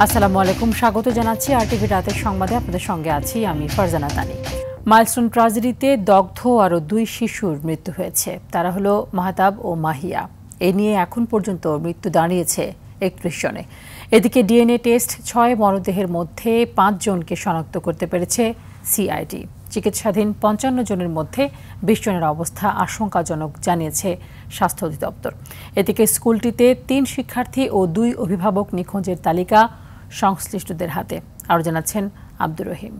আসসালামু আলাইকুম, স্বাগত জানাচ্ছি আরটিভি রাতের সংবাদে। আপনাদের সঙ্গে আছি আমি ফারজানা তানি। মাইলস্টোন ট্র্যাজেডিতে দগ্ধ আরও 2 শিশুর মৃত্যু হয়েছে। তারা হলো মাহতাব ও মাহিয়া। এ নিয়ে এখন পর্যন্ত মৃত্যু দাঁড়িয়েছে 31 জনে। এদিকে ডিএনএ টেস্ট 6 মরদেহের মধ্যে 5 জনকে শনাক্ত করতে পেরেছে সিআইডি। চিকিৎসাধীন 55 জনের মধ্যে 20 জনের অবস্থা আশঙ্কাজনক জানিয়েছে স্বাস্থ্য অধিদপ্তর। এদিকে স্কুলটিতে 3 শিক্ষার্থী ও 2 অভিভাবক নিখোঁজের তালিকা সংশ্লিষ্টদের হাতে। আরও জানাচ্ছেন Abdur Rahim.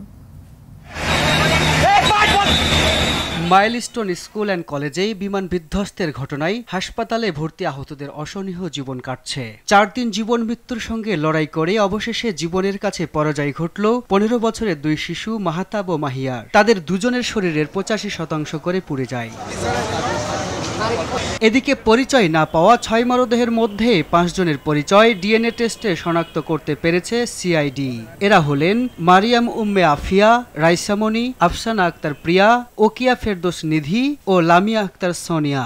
Milestone school and কলেজেই বিমান বিধ্বস্তের ঘটনায় হাসপাতালে ভর্তি আহতদের অসহনীয় জীবন কাটছে। 4 দিন জীবন মৃত্যুর সঙ্গে লড়াই করে অবশেষে জীবনের কাছে পরাজয় ঘটল 15 বছরের 2 শিশু মাহতাব ও মাহিয়ার। তাদের দুজনের শরীরের 85% করে পুড়ে যায়। এদিকে পরিচয় না পাওয়া 6 মরদেহের মধ্যে 5 জনের পরিচয় ডিএনএ টেস্টে শনাক্ত করতে পেরেছে সিআইডি। এরা হলেন মারিয়াম উম্মে আফিয়া, রাইসামণি, আফসানা আক্তার প্রিয়া, ওকিয়া ফেরদৌস নিধি ও লামিয়া আক্তার সোনিয়া।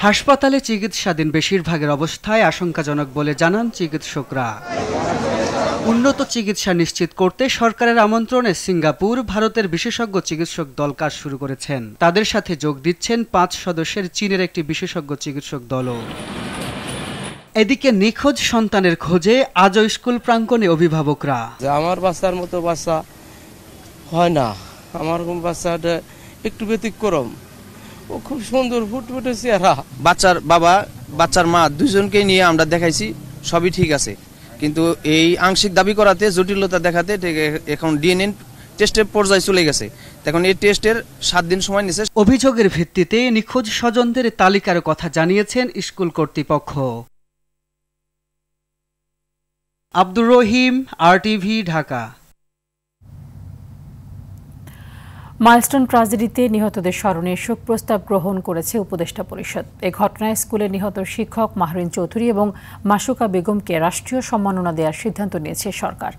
হাসপাতালে চিকিৎসাধীন বেশিরভাগের অবস্থায় আশঙ্কাজনক বলে জানান চিকিৎসকরা। উন্নত চিকিৎসা নিশ্চিত করতে সরকারের আমন্ত্রণে সিঙ্গাপুর, ভারতের বিশেষজ্ঞ চিকিৎসক দল কাজ শুরু করেছেন। তাদের সাথে যোগ দিচ্ছেন 5 সদস্যের চীনের একটি বিশেষজ্ঞ চিকিৎসক দলও। এদিকে নিখোঁজ সন্তানের খোঁজে আজও স্কুল প্রাঙ্গণে অভিভাবকরা। আমার বাচ্চার মতো বাচ্চা হয় না, আমার বাচ্চাটা একটু ব্যতিক্রম, ও খুব সুন্দর ফুটফুটে চেহারা। বাচ্চার বাবা, বাচ্চার মা দুজনকে নিয়ে আমরা দেখাইছি, সবই ঠিক আছে, কিন্তু এই আংশিক দাবি করাতে জটিলতা দেখাতে এখন ডিএনএ টেস্টের পর্যায়ে চলে গেছে। এখন এই টেস্টের 7 দিন সময় নিয়েছে। অভিযোগের ভিত্তিতে নিখোঁজ স্বজনদের তালিকার কথা জানিয়েছেন স্কুল কর্তৃপক্ষ। আব্দুর রহিম, আরটিভি, ঢাকা। মাইলস্টোন ট্র্যাজেডিতে নিহতদের স্মরণে শোক প্রস্তাব গ্রহণ করেছে উপদেষ্টা পরিষদ। এ ঘটনায় স্কুলে নিহত শিক্ষক মাহরিন চৌধুরী এবং মাসুকা বেগমকে রাষ্ট্রীয় সম্মাননা দেওয়ার সিদ্ধান্ত নিয়েছে সরকার।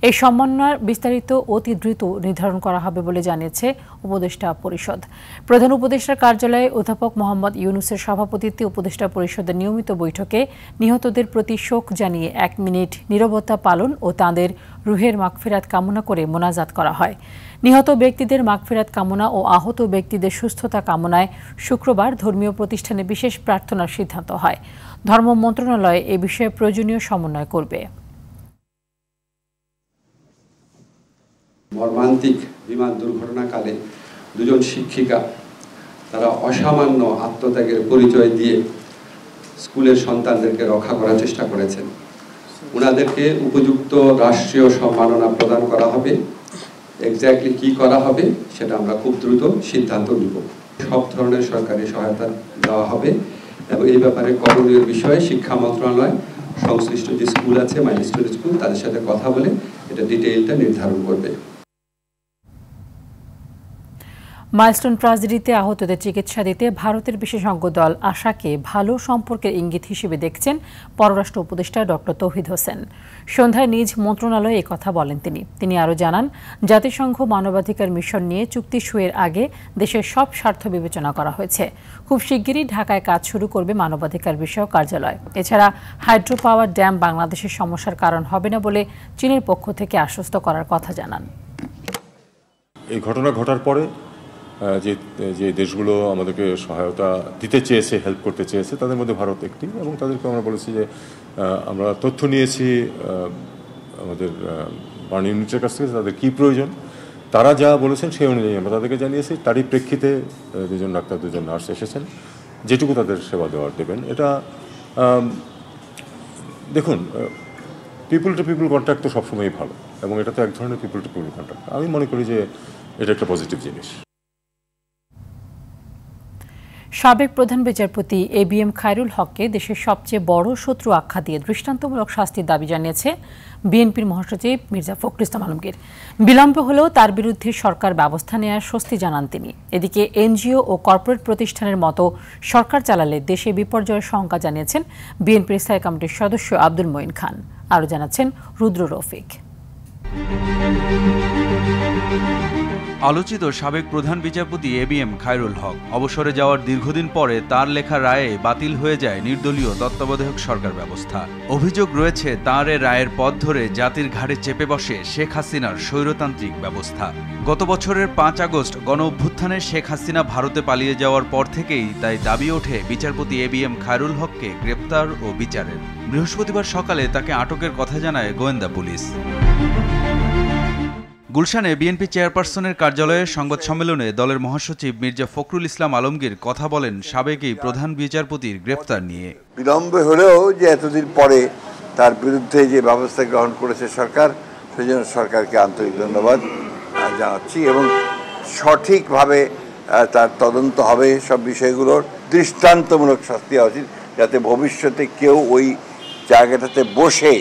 এই সম্মাননার বিস্তারিত অতি দ্রুত নির্ধারণ করা হবে বলে জানিয়েছে উপদেষ্টা পরিষদ। প্রধান উপদেষ্টার কার্যালয়ে অধ্যাপক মোহাম্মদ ইউনুসের সভাপতিত্বে উপদেষ্টা পরিষদের নিয়মিত বৈঠকে নিহতদের প্রতি শোক জানিয়ে 1 মিনিট নীরবতা পালন ও তাঁদের রুহের মাগফিরাত কামনা করে মোনাজাত করা হয়। নিহত ব্যক্তিদের মাগফিরাত কামনা ও আহত ব্যক্তিদের সুস্থতা কামনায় শুক্রবার ধর্মীয় প্রতিষ্ঠানে বিশেষ প্রার্থনার সিদ্ধান্ত হয়। ধর্ম মন্ত্রণালয় এ বিষয়ে প্রয়োজনীয় সমন্বয় করবে। মর্মান্তিক বিমান দুর্ঘটনাকালে 2 জন শিক্ষিকা তারা অসামান্য আত্মত্যাগের পরিচয় দিয়ে স্কুলের সন্তানদেরকে রক্ষা করার চেষ্টা করেছেন। ওনাদেরকে উপযুক্ত রাষ্ট্রীয় সম্মাননা প্রদান করা হবে। এক্স্যাক্টলি কি করা হবে সেটা আমরা খুব দ্রুত সিদ্ধান্ত নিব। সব ধরনের সরকারি সহায়তা দেওয়া হবে এবং এই ব্যাপারে করণীয় বিষয়ে শিক্ষা মন্ত্রণালয় সংশ্লিষ্ট যে স্কুল আছে, মাইলস্টোন স্কুল, তাদের সাথে কথা বলে এটা ডিটেইলটা নির্ধারণ করবে। মাইলস্টোন ট্র্যাজেডিতে আহতদের চিকিৎসা দিতে ভারতের বিশেষজ্ঞ দল আশাকে ভালো সম্পর্কের ইঙ্গিত হিসেবে দেখছেন পররাষ্ট্র উপদেষ্টা ডক্টর তৌহিদ হোসেন। সন্ধ্যায় নিজ মন্ত্রণালয়ে কথা বলেন তিনি আরও জানান, জাতিসংঘ মানবাধিকার মিশন নিয়ে চুক্তি সইয়ের আগে দেশের সব স্বার্থ বিবেচনা করা হয়েছে। খুব শিগগিরই ঢাকায় কাজ শুরু করবে মানবাধিকার বিষয়ক কার্যালয়। এছাড়া হাইড্রো পাওয়ার ড্যাম বাংলাদেশের সমস্যার কারণ হবে না বলে চীনের পক্ষ থেকে আশ্বস্ত করার কথা জানান। এই ঘটনা ঘটার পরে যে দেশগুলো আমাদেরকে সহায়তা দিতে চেয়েছে, হেল্প করতে চেয়েছে, তাদের মধ্যে ভারত একটি, এবং তাদেরকে আমরা বলেছি যে আমরা তথ্য নিয়েছি আমাদের বার্ন ইউনিটের কাছ থেকে তাদের কী প্রয়োজন। তারা যা বলেছেন সেই অনুযায়ী আমরা তাদেরকে জানিয়েছি। তারই প্রেক্ষিতে 2 জন ডাক্তার, 2 জন নার্স এসেছেন, যেটুকু তাদের সেবা দেওয়ার দেবেন। এটা দেখুন, পিপুল টু পিপুল কন্ট্যাক্ট তো সবসময়ই ভালো, এবং এটা তো এক ধরনের পিপুল টু পিপুল কন্ট্যাক্ট। আমি মনে করি যে এটা একটা পজিটিভ জিনিস। সাবেক প্রধান বিচারপতি এবিএম খায়রুল হককে দেশের সবচেয়ে বড় শত্রু আখ্যা দিয়ে দৃষ্টান্তমূলক শাস্তির দাবি জানিয়েছে বিএনপির মহাসচিব মির্জা ফখরুল ইসলাম আলমগীর। বিলম্ব হলেও তার বিরুদ্ধে সরকার ব্যবস্থা নেওয়ার স্বস্তি জানান তিনি। এদিকে এনজিও ও কর্পোরেট প্রতিষ্ঠানের মতো সরকার চালালে দেশে বিপর্যয়ের শঙ্কা জানিয়েছেন বিএনপির স্থায়ী কমিটির সদস্য আব্দুল মঈন খান। আরও জানাচ্ছেন রুদ্র রফিক। আলোচিত সাবেক প্রধান বিচারপতি এবিএম খায়রুল হক অবসরে যাওয়ার দীর্ঘদিন পরে তার লেখা রায়ে বাতিল হয়ে যায় নির্দলীয় তত্ত্বাবধায়ক সরকার ব্যবস্থা। অভিযোগ রয়েছে তাঁর এ রায়ের পথ ধরে জাতির ঘাড়ে চেপে বসে শেখ হাসিনার স্বৈরতান্ত্রিক ব্যবস্থা। গত বছরের ৫ আগস্ট গণঅভ্যুত্থানে শেখ হাসিনা ভারতে পালিয়ে যাওয়ার পর থেকেই তাই দাবি ওঠে বিচারপতি এবিএম খায়রুল হককে গ্রেপ্তার ও বিচারের। বৃহস্পতিবার সকালে তাকে আটকের কথা জানায় গোয়েন্দা পুলিশ। গুলশানে বিএনপি চেয়ারপারসনের কার্যালয়ে সংবাদ সম্মেলনে দলের মহাসচিব মির্জা ফখরুল ইসলাম আলমগীর কথা বলেন সাবেক এই প্রধান বিচারপতির গ্রেফতার নিয়ে। বিলম্বে হলেও যে এতদিন পরে তার বিরুদ্ধে যে ব্যবস্থা গ্রহণ করেছে সরকার, সেজন্য সরকারকে আন্তরিক ধন্যবাদ জানাচ্ছি এবং সঠিকভাবে তার তদন্ত হবে। সব বিষয়গুলোর দৃষ্টান্তমূলক শাস্তি হওয়া উচিত, যাতে ভবিষ্যতে কেউ ওই জায়গাটাতে বসে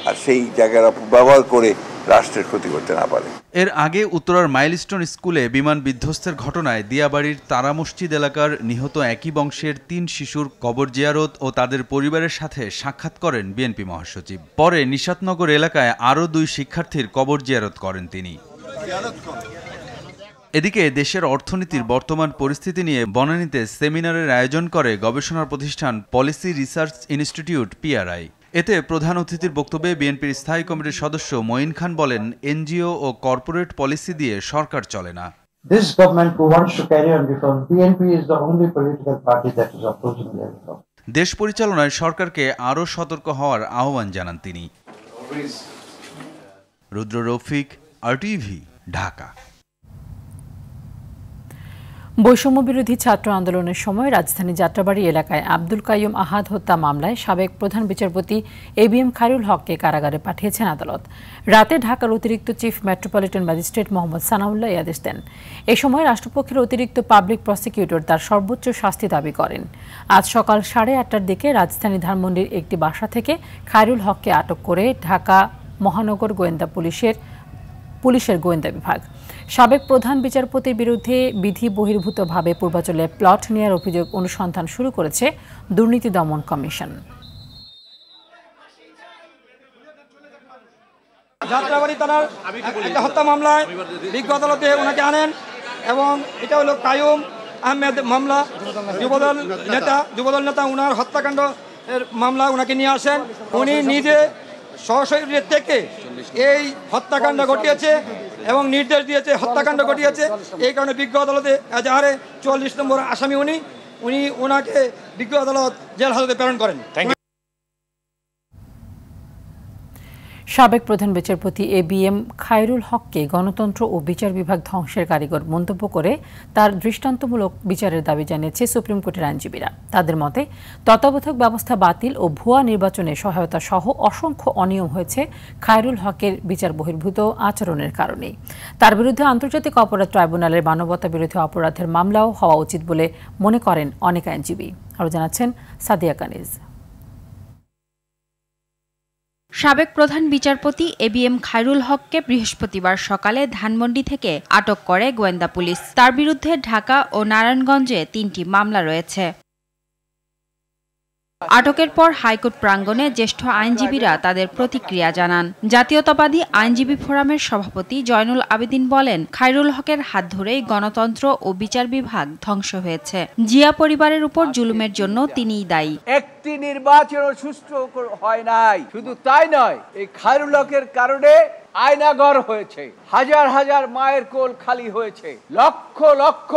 আর সেই জায়গার অপব্যবহার করে রাষ্ট্রের ক্ষতি করতে না পারে। এর আগে উত্তরার মাইলস্টোন স্কুলে বিমান বিধ্বস্তের ঘটনায় দিয়াবাড়ির তারা মসজিদ এলাকার নিহত একই বংশের ৩ শিশুর কবর জিয়ারত ও তাদের পরিবারের সাথে সাক্ষাৎ করেন বিএনপি মহাসচিব। পরে নিশাতনগর এলাকায় আরও ২ শিক্ষার্থীর কবর জিয়ারত করেন তিনি। এদিকে দেশের অর্থনীতির বর্তমান পরিস্থিতি নিয়ে বনানীতে সেমিনারের আয়োজন করে গবেষণা প্রতিষ্ঠান পলিসি রিসার্চ ইনস্টিটিউট পিআরআই। এতে প্রধান অতিথির বক্তব্যে বিএনপির স্থায়ী কমিটির সদস্য মঈন খান বলেন, এনজিও ও কর্পোরেট পলিসি দিয়ে সরকার চলে না। This government who wants to carry on reform, BNP is the only political party that is opposing the reform. দেশ পরিচালনায় সরকারকে আরও সতর্ক হওয়ার আহ্বান জানান তিনি। রুদ্র রফিক, আরটিভি, ঢাকা। বৈষম্য বিরোধী ছাত্র আন্দোলনের সময় রাজধানী যাত্রাবাড়ী এলাকায় আব্দুল কাইয়ুম আহাদ হত্যা মামলায় সাবেক প্রধান বিচারপতি এবিএম খায়রুল হককে কারাগারে পাঠিয়েছেন আদালত। রাতে ঢাকার অতিরিক্ত chief metropolitan magistrate Mohammad Sanaullah এই আদেশ দেন। এ সময় রাষ্ট্রপক্ষের অতিরিক্ত পাবলিক প্রসিকিউটর তার সর্বোচ্চ শাস্তি দাবি করেন। আজ সকাল 8:30টার দিকে রাজধানী ধানমন্ডির একটি বাসা থেকে খায়রুল হককে আটক করে ঢাকা মহানগর গোয়েন্দা পুলিশের গোয়েন্দা বিভাগ। সাবেক প্রধান বিচারপতির বিরুদ্ধে বিধি বহির্ভূতভাবে পূর্বাচলে প্লট নেওয়ার অভিযোগ অনুসন্ধান শুরু করেছে দুর্নীতি দমন কমিশন। যাত্রাবাড়ী থানার একটা হত্যা মামলায় বিজ্ঞ আদালতে ওনাকে আনেন এবং এটা হলো কাইয়ুম আহমেদ মামলা, যুবদল নেতা উনার হত্যাকাণ্ড এর মামলা ওনাকে নিয়ে আসেন। উনি নিজে সশরীরে থেকে এই হত্যাকাণ্ড ঘটিয়েছে এবং নির্দেশ দিয়েছে হত্যাকাণ্ড ঘটিয়েছে। এই কারণে বিজ্ঞ আদালতে এজাহারে 44 নম্বর আসামি উনি ওনাকে বিজ্ঞ আদালত জেল হাজতে প্রেরণ করেন। সাবেক প্রধান বিচারপতি এবিএম খায়রুল হককে গণতন্ত্র ও বিচার বিভাগ ধ্বংসের কারিগর মন্তব্য করে তার দৃষ্টান্তমূলক বিচারের দাবি জানিয়েছে সুপ্রিম কোর্টের আইনজীবীরা। তাদের মতে তত্ত্বাবধায়ক ব্যবস্থা বাতিল ও ভুয়া নির্বাচনে সহায়তা সহ অসংখ্য অনিয়ম হয়েছে খায়রুল হকের বিচার বহির্ভূত আচরণের কারণেই। তার বিরুদ্ধে আন্তর্জাতিক অপরাধ ট্রাইব্যুনালের মানবতা বিরোধী অপরাধের মামলাও হওয়া উচিত বলে মনে করেন অনেক আইনজীবী। আরও জানাচ্ছেন সাদিয়া কানিজ। সাবেক প্রধান বিচারপতি এবিএম খায়রুল হককে বৃহস্পতিবার সকালে ধানমন্ডি থেকে আটক করে গোয়েন্দা পুলিশ। তার বিরুদ্ধে ঢাকা ও নারায়ণগঞ্জে 3টি মামলা রয়েছে। আটকের পর হাইকোর্ট প্রাঙ্গণে জ্যেষ্ঠ আইনজীবীরা তাদের প্রতিক্রিয়া জানান। জাতীয়তাবাদী আইনজীবী ফোরামের সভাপতি জয়নুল আবেদিন বলেন, খায়রুল হকের হাত ধরেই গণতন্ত্র ও বিচার বিভাগ ধ্বংস হয়েছে। জিয়া পরিবারের উপর জুলুমের জন্য তিনিই দায়ী। একটি নির্বাচন সুষ্ঠু হয় নাই, শুধু তাই নয়, এই খায়রুল হকের কারণে আয়নাগর হয়েছে, হাজার হাজার মায়ের কোল খালি হয়েছে, লক্ষ লক্ষ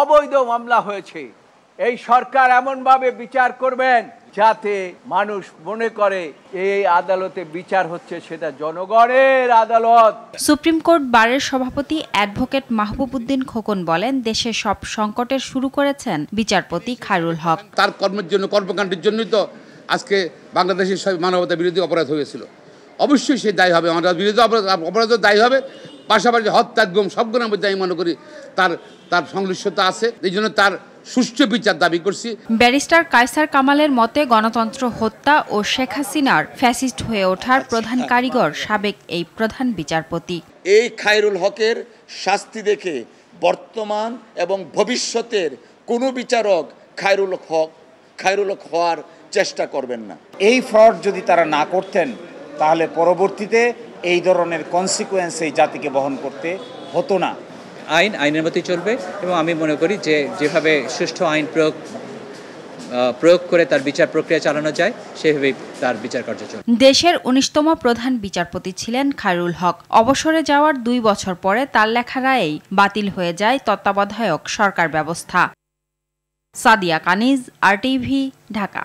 অবৈধ মামলা হয়েছে। এই সরকার এমনভাবে বিচার করবেন যাতে মানুষ মনে করে এই আদালতে বিচার হচ্ছে সেটা জনগণের আদালত। সুপ্রিম কোর্ট বারের সভাপতি অ্যাডভোকেট মাহবুব উদ্দিন খোকন বলেন, দেশের সব সংকটের শুরু করেছেন বিচারপতি খায়রুল হক। তার কর্মের জন্য, কর্মকাণ্ডের জন্যই তো আজকে বাংলাদেশের সব মানবতা বিরোধী অপরাধ হয়েছিল। অবশ্যই সে দায়ী হবে, মানবতা বিরোধী অপরাধও দায়ী হবে, পাশাপাশি হত্যা, গুম সবগুলোর মধ্যে আমি মনে করি তার সংশ্লিষ্টতা আছে। এই জন্য তার সুষ্ঠু বিচার দাবি করছি। ব্যারিস্টার কায়সার কামালের মতে, গণতন্ত্র হত্যা ও শেখ হাসিনার ফ্যাসিস্ট হয়ে ওঠার প্রধান কারিগর সাবেক এই প্রধান বিচারপতি। এই খায়রুল হকের শাস্তি দেখে বর্তমান এবং ভবিষ্যতের কোনো বিচারক খায়রুল হক হওয়ার চেষ্টা করবেন না। এই ফ্রড যদি তারা না করতেন তাহলে পরবর্তীতে এই ধরনের কনসিকুয়েন্স এই জাতিকে বহন করতে হতো না। আইনের মতোই চলবে এবং আমি মনে করি যে যেভাবে সুষ্ঠু আইন প্রয়োগ করে তার বিচার প্রক্রিয়া চালানো যায় সেভাবেই তার বিচার কার্য চলবে। দেশের ১৯তম প্রধান বিচারপতি ছিলেন খায়রুল হক। অবসরে যাওয়ার ২ বছর পরে তার লেখা রায়েই বাতিল হয়ে যায় তত্ত্বাবধায়ক সরকার ব্যবস্থা। সাদিয়া কানিজ, RTV, ঢাকা।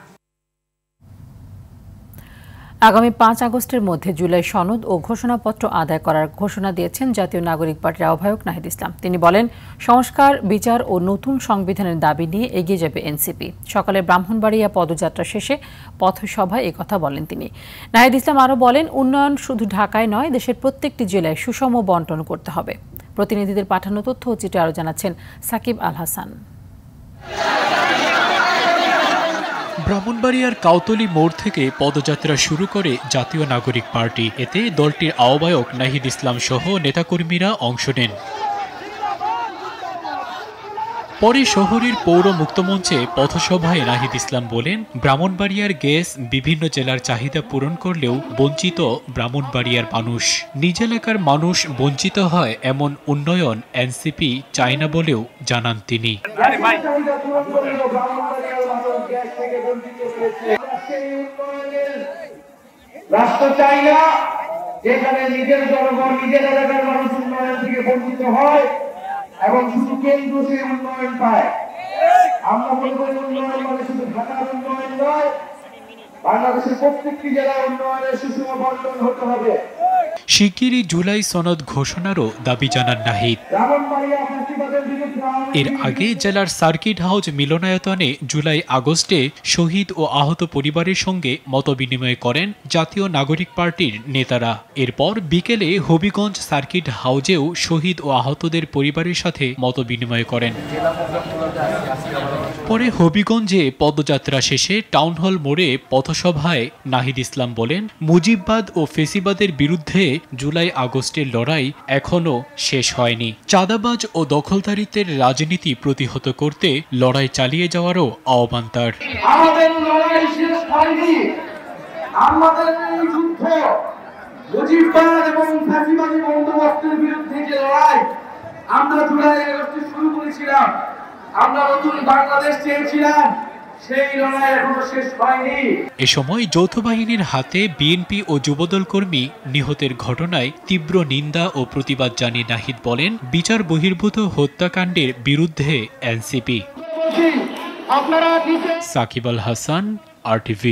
আগামী ৫ আগস্টের মধ্যে জুলাই সনদ ও ঘোষণাপত্র আদায় করার ঘোষণা দিয়েছেন জাতীয় নাগরিক পার্টির আহ্বায়ক নাহিদ ইসলাম। তিনি বলেন, সংস্কার, বিচার ও নতুন সংবিধানের দাবি নিয়ে এগিয়ে যাবে এনসিপি। সকালে ব্রাহ্মণবাড়িয়া পদযাত্রা শেষে পথসভায় একথা বলেন তিনি। নাহিদ ইসলাম আরও বলেন, উন্নয়ন শুধু ঢাকায় নয়, দেশের প্রত্যেকটি জেলায় সুষম বণ্টন করতে হবে। প্রতিনিধিদের পাঠানো তথ্য ও চিত্রে আরও জানাচ্ছেন সাকিব আল হাসান। ব্রাহ্মণবাড়িয়ার কাউতলী মোড় থেকে পদযাত্রা শুরু করে জাতীয় নাগরিক পার্টি। এতে দলটির আহ্বায়ক নাহিদ ইসলাম সহ নেতাকর্মীরা অংশ নেন। পরে শহরের পৌর মুক্তমঞ্চে পথসভায় নাহিদ ইসলাম বলেন, ব্রাহ্মণবাড়িয়ার গ্যাস বিভিন্ন জেলার চাহিদা পূরণ করলেও বঞ্চিত ব্রাহ্মণবাড়িয়ার মানুষ। নিজ এলাকার মানুষ বঞ্চিত হয় এমন উন্নয়ন এনসিপি চায় না বলেও জানান তিনি। রাষ্ট্র চাই না যেখানে নিজের জনগণ নিজের এলাকার মানুষ উন্নয়ন থেকে বঞ্চিত হয় এবং শুধু কেন্দ্র সেই উন্নয়ন পায়। আমরা মনে করি উন্নয়ন মানে শুধু ঢাকার উন্নয়ন নয়, বাংলাদেশের প্রত্যেকটি জেলার উন্নয়নের সুষম বণ্টন হতে হবে। শিগগিরই জুলাই সনদ ঘোষণারও দাবি জানান নাহিদ। এর আগে জেলার সার্কিট হাউস মিলনায়তনে জুলাই আগস্টে শহীদ ও আহত পরিবারের সঙ্গে মতবিনিময় করেন জাতীয় নাগরিক পার্টির নেতারা। এরপর বিকেলে হবিগঞ্জ সার্কিট হাউজেও শহীদ ও আহতদের পরিবারের সাথে মতবিনিময় করেন। পরে হবিগঞ্জে পদযাত্রা শেষে টাউন হল মোড়ে পথসভায় নাহিদ ইসলাম বলেন, মুজিববাদ ও ফেসিবাদের বিরুদ্ধে জুলাই আগস্টের লড়াই এখনো শেষ হয়নি। চাঁদাবাজ ও দখলদারিত্বের রাজনীতি প্রতিহত করতে লড়াই চালিয়ে যাওয়ারও আহ্বান তার। আমাদের লড়াই শেষ হয়নি, আমাদের এই যুদ্ধ মুজিববাদ এবং ফ্যাসিবাদী বন্দোবস্তের বিরুদ্ধে যে লড়াই আমরা জুলাই আগস্টে শুরু করেছিলাম, আমরা নতুন বাংলাদেশ চেয়েছিলাম, সেই লড়াই এখনো শেষ হয়নি। এ সময় যৌথ বাহিনীর হাতে বিএনপি ও যুবদল কর্মী নিহতের ঘটনায় তীব্র নিন্দা ও প্রতিবাদ জানিয়ে নাহিদ বলেন, বিচার বহির্ভূত হত্যাকাণ্ডের বিরুদ্ধে এনসিপি। সাকিব আল হাসান, RTV।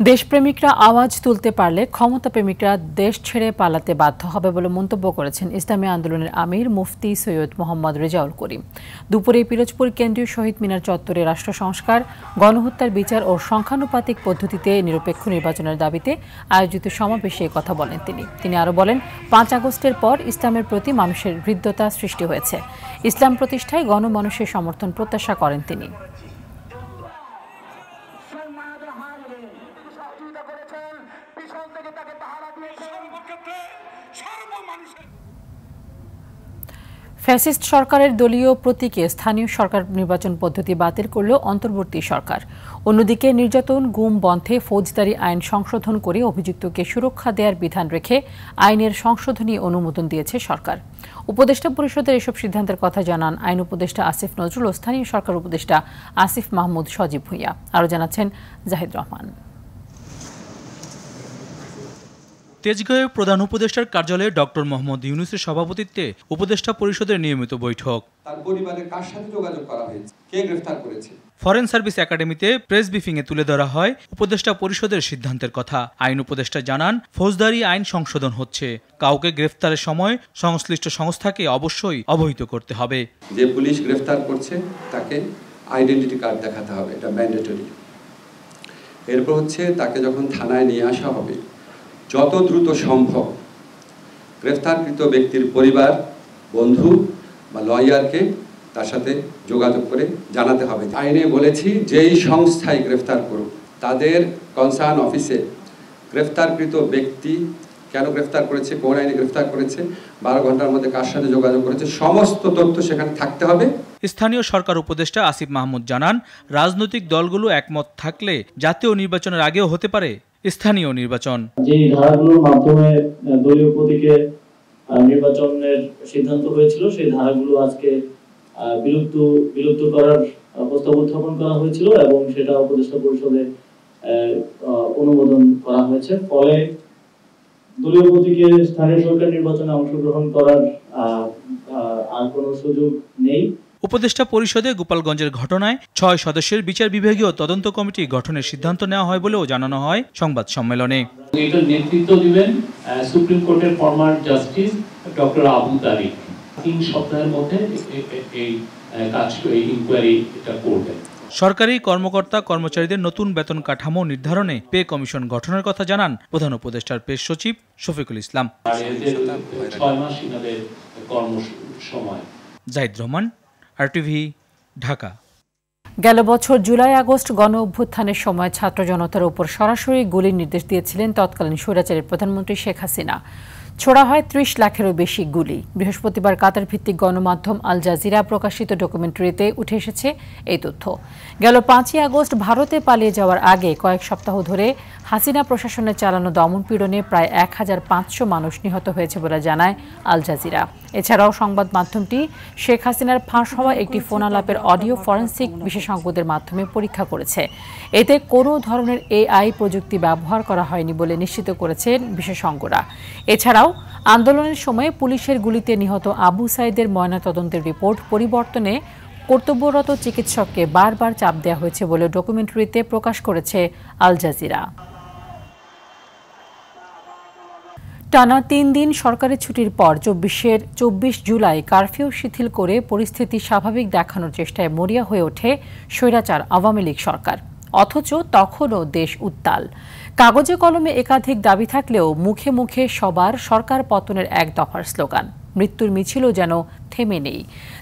দেশপ্রেমিকরা আওয়াজ তুলতে পারলে ক্ষমতাপ্রেমিকরা দেশ ছেড়ে পালাতে বাধ্য হবে বলে মন্তব্য করেছেন ইসলামী আন্দোলনের আমির মুফতি সৈয়দ মোহাম্মদ রেজাউল করিম। দুপুরে পিরোজপুর কেন্দ্রীয় শহীদ মিনার চত্বরে রাষ্ট্র সংস্কার, গণহত্যার বিচার ও সংখ্যানুপাতিক পদ্ধতিতে নিরপেক্ষ নির্বাচনের দাবিতে আয়োজিত সমাবেশে কথা বলেন তিনি আরও বলেন, ৫ আগস্টের পর ইসলামের প্রতি মানুষের হৃদ্যতা সৃষ্টি হয়েছে। ইসলাম প্রতিষ্ঠায় গণমানুষের সমর্থন প্রত্যাশা করেন তিনি। ফ্যাসিস্ট সরকারের দলীয় প্রতীকে স্থানীয় সরকার নির্বাচন পদ্ধতি বাতিল করল অন্তর্বর্তী সরকার। অন্যদিকে নির্যাতন, গুম বন্ধে ফৌজদারি আইন সংশোধন করে অভিযুক্তকে সুরক্ষা দেওয়ার বিধান রেখে আইনের সংশোধনী অনুমোদন দিয়েছে সরকার। উপদেষ্টা পরিষদের এসব সিদ্ধান্তের কথা জানান আইন উপদেষ্টা আসিফ নজরুল ও স্থানীয় সরকার উপদেষ্টা আসিফ মাহমুদ সজীব ভূঁইয়া। আরও জানাচ্ছেন জাহিদ রহমান। তেজগাঁয়ে প্রধান উপদেষ্টার কার্যালয়ে ডক্টর মোহাম্মদ ইউনূসের সভাপতিত্বে উপদেষ্টা পরিষদের নিয়মিত বৈঠক। তার পরিবারের কার সাথে যোগাযোগ করা হয়েছে, কে গ্রেফতার করেছে। ফরেন সার্ভিস একাডেমিতে প্রেস ব্রিফিংয়ে তুলে ধরা হয় উপদেষ্টা পরিষদের সিদ্ধান্তের কথা। আইন উপদেষ্টা জানান, ফৌজদারি আইন সংশোধন হচ্ছে, কাউকে গ্রেফতারের সময় সংশ্লিষ্ট সংস্থাকে অবশ্যই অবহিত করতে হবে। যে পুলিশ গ্রেফতার করছে তাকে আইডেন্টিটি কার্ড দেখাতে হবে, এটা ম্যান্ডেটরি। এরপর হচ্ছে তাকে যখন থানায় নিয়ে আসা হবে, যত দ্রুত সম্ভব গ্রেফতারকৃত ব্যক্তির পরিবার, বন্ধু বা লয়ারকে তার সাথে যোগাযোগ করে জানাতে হবে। আইনে বলেছি, যেই সংস্থায় গ্রেফতার করুক তাদের কনসার্ন অফিসে গ্রেফতারকৃত ব্যক্তি কেন গ্রেফতার করেছে, কোন আইনে গ্রেফতার করেছে, 12 ঘন্টার মধ্যে কার সাথে যোগাযোগ করেছে, সমস্ত তথ্য সেখানে থাকতে হবে। স্থানীয় সরকার উপদেষ্টা আসিফ মাহমুদ জানান, রাজনৈতিক দলগুলো একমত থাকলে জাতীয় নির্বাচনের আগেও হতে পারে স্থানীয় নির্বাচন। যে ধারাগুলোর মাধ্যমে দলীয় প্রতীকে নির্বাচনের সিদ্ধান্ত হয়েছিল সেই ধারাগুলো আজকে বিলুপ্ত করার প্রস্তাব উত্থাপন করা হয়েছিল এবং সেটা উপদেষ্টা পরিষদে অনুমোদন করা হয়েছে। ফলে দলীয় প্রতীকে স্থানীয় সরকার নির্বাচনে অংশগ্রহণ করার আর কোনো সুযোগ নেই। উপদেষ্টা পরিষদে গোপালগঞ্জের ঘটনায় 6 সদস্যের বিচার বিভাগীয় তদন্ত কমিটি গঠনের সিদ্ধান্ত নেওয়া হয় বলেও জানানো হয় সংবাদ সম্মেলনে। এটার নেতৃত্ব দিবেন সুপ্রিম কোর্টের ফরমার জাস্টিস ডক্টর আবু তারিক। 3 সপ্তাহের মধ্যে এই ইনকোয়ারি এটা করবেন। সরকারি কর্মকর্তা কর্মচারীদের নতুন বেতন কাঠামো নির্ধারণে পে কমিশন গঠনের কথা জানান প্রধান উপদেষ্টার প্রেস সচিব শফিকুল ইসলাম। 6 মাস ইনাদের কর্মসময়। জাহিদ রহমান, RTV, ঢাকা। গেল বছর জুলাই আগস্ট গণ অভ্যুত্থানের সময় ছাত্র জনতার উপর সরাসরি গুলির নির্দেশ দিয়েছিলেন তৎকালীন স্বৈরাচারী প্রধানমন্ত্রী শেখ হাসিনা। ছোড়া হয় 30 লাখেরও বেশি গুলি। বৃহস্পতিবার কাতার ভিত্তিক গণমাধ্যম আল জাজিরা প্রকাশিত ডকুমেন্টারিতে উঠে এসেছে এই তথ্য। গেল 5ই আগস্ট ভারতে পালিয়ে যাওয়ার আগে কয়েক সপ্তাহ ধরে হাসিনা প্রশাসনের চালানো দমনপীড়নে প্রায় 1500 মানুষ নিহত হয়েছে বলে জানায় আল জাজিরা। এছাড়াও সংবাদ মাধ্যমটি শেখ হাসিনার ফাঁস হওয়া একটি ফোন আলাপের অডিও ফরেনসিক বিশেষজ্ঞদের মাধ্যমে পরীক্ষা করেছে। এতে কোনো ধরনের AI প্রযুক্তি ব্যবহার করা হয়নি বলে নিশ্চিত করেছেন বিশেষজ্ঞরা। এছাড়াও আন্দোলনের সময় পুলিশের গুলিতে নিহত আবু সাইদের ময়নাতদন্তের রিপোর্ট পরিবর্তনে কর্তব্যরত চিকিৎসককে বারবার চাপ দেওয়া হয়েছে বলে ডকুমেন্টারিতে প্রকাশ করেছে আল জাজিরা। টানা 3 দিন সরকারি ছুটির পর 24 জুলাই কারফিউ শিথিল করে পরিস্থিতি স্বাভাবিক দেখানোর চেষ্টায় মরিয়া হয়ে ওঠে স্বৈরাচার আওয়ামী লীগ সরকার। অথচ তখনও দেশ উত্তাল। কাগজে কলমে একাধিক দাবি থাকলেও মুখে মুখে সবার সরকার পতনের এক দফার স্লোগান। মৃত্যুর মিছিলও যেন থেমে নেই।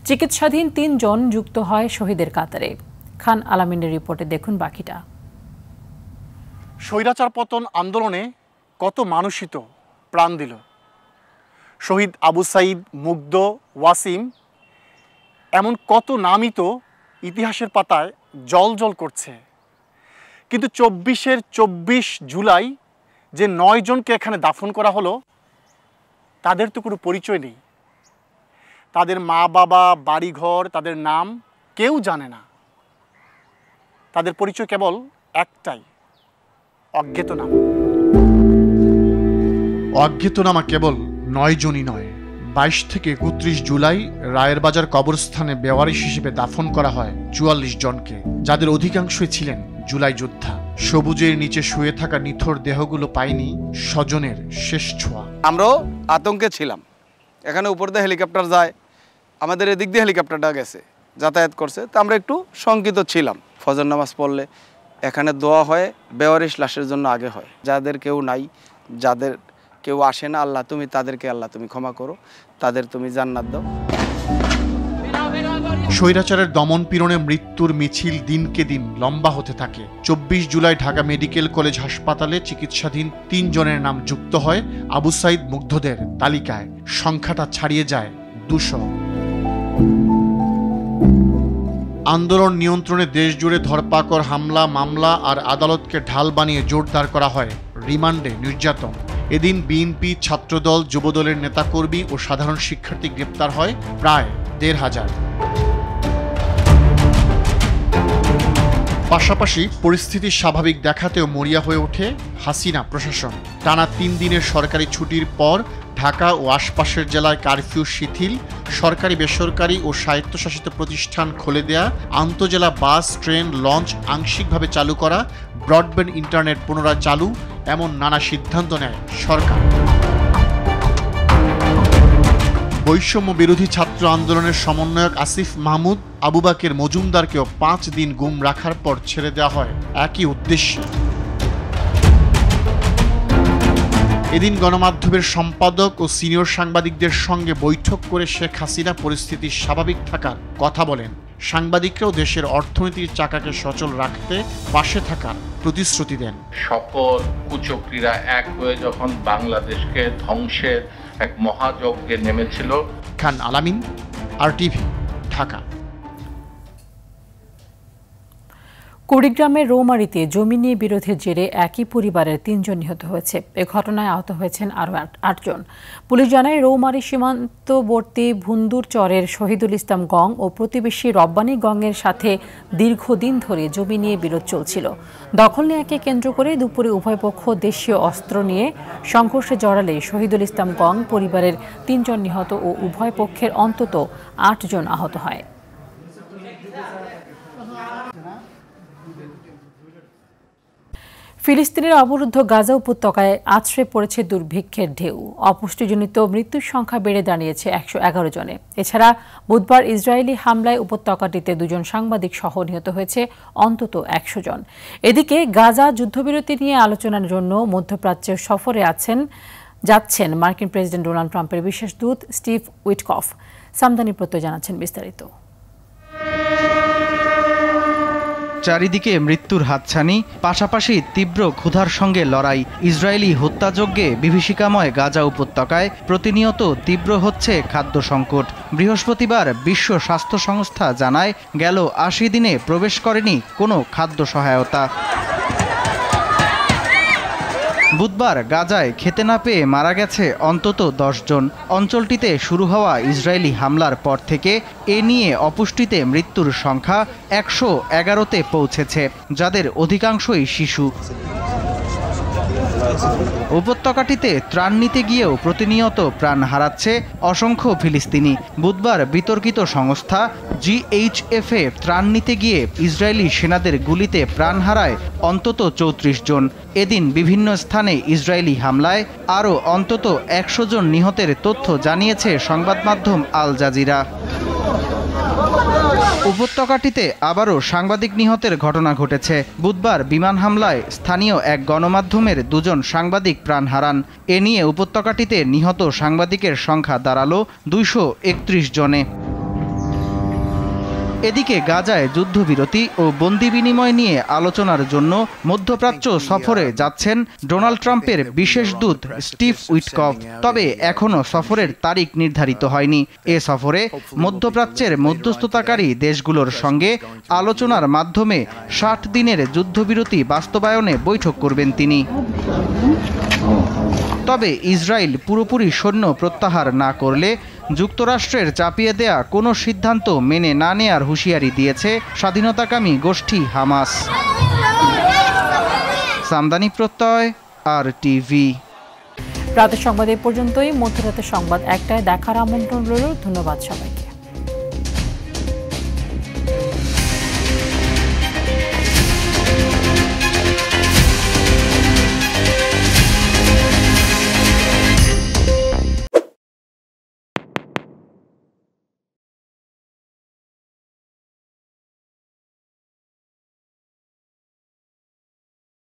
চিকিৎসাধীন 3 জন যুক্ত হয় শহীদের কাতারে। খান আলামিনের রিপোর্টে দেখুন বাকিটা। স্বৈরাচার পতন আন্দোলনে কত মানুষই তো প্রাণ দিল। শহীদ আবু সাইদ, মুগ্ধ, ওয়াসিম, এমন কত নামই তো ইতিহাসের পাতায় জল করছে। কিন্তু 24 জুলাই যে 9 জনকে এখানে দাফন করা হলো, তাদের তো কোনো পরিচয় নেই। তাদের মা বাবা, বাড়িঘর, তাদের নাম কেউ জানে না। তাদের পরিচয় কেবল একটাই, অজ্ঞাতনামা। অজ্ঞাতনামা কেবল 9 জনই নয়, 22 থেকে 31 জুলাই রায়ের বাজার কবরস্থানে বেওয়ারিশ হিসেবে দাফন করা হয় 44 জনকে, যাদের অধিকাংশই ছিলেন জুলাই যোদ্ধা। সবুজের নিচে শুয়ে থাকা নিথর দেহগুলো পায়নি স্বজনের শেষ ছোঁয়া। আমরাও আতঙ্কে ছিলাম। এখানে উপর দিয়ে হেলিকপ্টার যায়, আমাদের এদিক দিয়ে হেলিকপ্টারটা গেছে, যাতায়াত করছে, তো আমরা একটু শঙ্কিত ছিলাম। ফজর নামাজ পড়লে এখানে দোয়া হয়, বেওয়ারিশ লাশের জন্য আগে হয়। যাদের কেউ নাই, যাদের কেউ আসে না, আল্লাহ তুমি তাদেরকে আল্লাহ তুমি ক্ষমা করো, তাদের তুমি জান্নাত দাও। স্বৈরাচারের দমন পীড়নে মৃত্যুর মিছিল দিনকে দিন লম্বা হতে থাকে। 24 জুলাই ঢাকা মেডিকেল কলেজ হাসপাতালে চিকিৎসাধীন 3 জনের নাম যুক্ত হয় আবু সাইদ মুগ্ধদের তালিকায়। সংখ্যাটা ছাড়িয়ে যায় 200। আন্দোলন নিয়ন্ত্রণে দেশ জুড়ে ধরপাকড়, হামলা, মামলা আর আদালতকে ঢাল বানিয়ে জোরদার করা হয় রিমান্ডে নির্যাতন। এদিন বিএনপি, ছাত্রদল, যুবদলের নেতাকর্মী ও সাধারণ শিক্ষার্থী গ্রেপ্তার হয় প্রায় 1,500। পাশাপাশি পরিস্থিতি স্বাভাবিক দেখাতেও মরিয়া হয়ে ওঠে হাসিনা প্রশাসন। টানা 3 দিনের সরকারি ছুটির পর ঢাকা ও আশপাশের জেলায় কারফিউ শিথিল, সরকারি, বেসরকারি ও স্বায়ত্তশাসিত প্রতিষ্ঠান খুলে দেয়া, আন্তজেলা বাস, ট্রেন, লঞ্চ আংশিকভাবে চালু করা, ব্রডব্যান্ড ইন্টারনেট পুনরায় চালু, এমন নানা সিদ্ধান্ত নেয় সরকার। বৈষম্য বিরোধী ছাত্র আন্দোলনের সমন্বয়ক আসিফ মাহমুদ, আবু বাকের মজুমদারকেও 5 দিন গুম রাখার পর ছেড়ে দেওয়া হয় একই উদ্দেশ্যে। এদিন গণমাধ্যমের সম্পাদক ও সিনিয়র সাংবাদিকদের সঙ্গে বৈঠক করে শেখ হাসিনা পরিস্থিতি স্বাভাবিক থাকার কথা বলেন। সাংবাদিকরাও দেশের অর্থনীতির চাকাকে সচল রাখতে পাশে থাকার প্রতিশ্রুতি দেন। সকল কুচক্রীরা এক হয়ে যখন বাংলাদেশকে ধ্বংসের এক মহাযজ্ঞে নেমেছিল। খান আলামিন, RTV, ঢাকা। কুড়িগ্রামের রৌমারীতে জমি নিয়ে বিরোধের জেরে একই পরিবারের ৩ জন নিহত হয়েছে। এ ঘটনায় আহত হয়েছেন আরও ৮ জন। পুলিশ জানায়, রৌমারী সীমান্তবর্তী ভুন্দুর চরের শহীদুল ইসলাম গং ও প্রতিবেশী রব্বানী গংয়ের সাথে দীর্ঘদিন ধরে জমি নিয়ে বিরোধ চলছিল। দখল নেয়াকে কেন্দ্র করে দুপুরে উভয় পক্ষ দেশীয় অস্ত্র নিয়ে সংঘর্ষে জড়ালে শহীদুল ইসলাম গং পরিবারের ৩ জন নিহত ও উভয় পক্ষের অন্তত ৮ জন আহত হয়। ফিলিস্তিনের অবরুদ্ধ গাজা উপত্যকায় আছড়ে পড়েছে দুর্ভিক্ষের ঢেউ। অপুষ্টিজনিত মৃত্যুর সংখ্যা বেড়ে দাঁড়িয়েছে ১১১ জনে। এছাড়া বুধবার ইসরায়েলি হামলায় উপত্যকাটিতে ২ জন সাংবাদিক সহ নিহত হয়েছে অন্তত ১০০ জন। এদিকে গাজা যুদ্ধবিরতি নিয়ে আলোচনার জন্য মধ্যপ্রাচ্যের সফরে যাচ্ছেন মার্কিন প্রেসিডেন্ট ডোনাল্ড ট্রাম্পের বিশেষ দূত স্টিভ উইটকফ। সামদানি প্রত্যয় জানাচ্ছেন বিস্তারিত। চারিদিকে মৃত্যুর হাতছানি, পাশাপাশি তীব্র ক্ষুধার সঙ্গে লড়াই। ইসরায়েলি হত্যাযজ্ঞে বিভীষিকাময় গাজা উপত্যকায় প্রতিনিয়ত তীব্র হচ্ছে খাদ্য সংকট। বৃহস্পতিবার বিশ্ব স্বাস্থ্য সংস্থা জানায়, গেল ৮০ দিনে প্রবেশ করেনি কোনো খাদ্য সহায়তা। বুধবার গাজায় খেতে না পেয়ে মারা গেছে অন্তত ১০ জন। অঞ্চলটিতে শুরু হওয়া ইসরায়েলি হামলার পর থেকে এ নিয়ে অপুষ্টিতে মৃত্যুর সংখ্যা ১১১তে পৌঁছেছে, যাদের অধিকাংশই শিশু। উপত্যকাটিতে ত্রাণ নিতে গিয়েও প্রতিনিয়ত প্রাণ হারাচ্ছে অসংখ্য ফিলিস্তিনি। বুধবার বিতর্কিত সংস্থা GHF-এ ত্রাণ নিতে গিয়ে ইসরায়েলি সেনাদের গুলিতে প্রাণ হারায় অন্তত ৩৪ জন। এদিন বিভিন্ন স্থানে ইসরায়েলি হামলায় আরও অন্তত ১০০ জন নিহতের তথ্য জানিয়েছে সংবাদ মাধ্যম আল জাজিরা। উপত্যকাটিতে আবারও সাংবাদিক নিহতের ঘটনা ঘটেছে। বুধবার বিমান হামলায় স্থানীয় এক গণমাধ্যমের ২ জন সাংবাদিক প্রাণ হারান। এ নিয়ে উপত্যকাটিতে নিহত সাংবাদিকের সংখ্যা দাঁড়ালো ২৩১ জনে। এদিকে গাজায় যুদ্ধবিরতি ও বন্দি বিনিময় নিয়ে আলোচনার জন্য মধ্যপ্রাচ্য সফরে যাচ্ছেন ডোনাল্ড ট্রাম্পের বিশেষ দূত স্টিভ উইটকফ। তবে এখনও সফরের তারিখ নির্ধারিত হয়নি। এ সফরে মধ্যপ্রাচ্যের মধ্যস্থতাকারী দেশগুলোর সঙ্গে আলোচনার মাধ্যমে ৬০ দিনের যুদ্ধবিরতি বাস্তবায়নে বৈঠক করবেন তিনি। তবে ইসরায়েল পুরোপুরি সৈন্য প্রত্যাহার না করলে যুক্তরাষ্ট্রের চাপিয়ে দেয়া কোনো সিদ্ধান্ত মেনে না নেয়ার হুঁশিয়ারি দিয়েছে স্বাধীনতাকামী গোষ্ঠী হামাস। সামদানি প্রত্যয়, RTV। রাতের সংবাদ এ পর্যন্তই। মধ্যরাতের সংবাদ ১টায় দেখার আমন্ত্রণ রইল। ধন্যবাদ সবাইকে।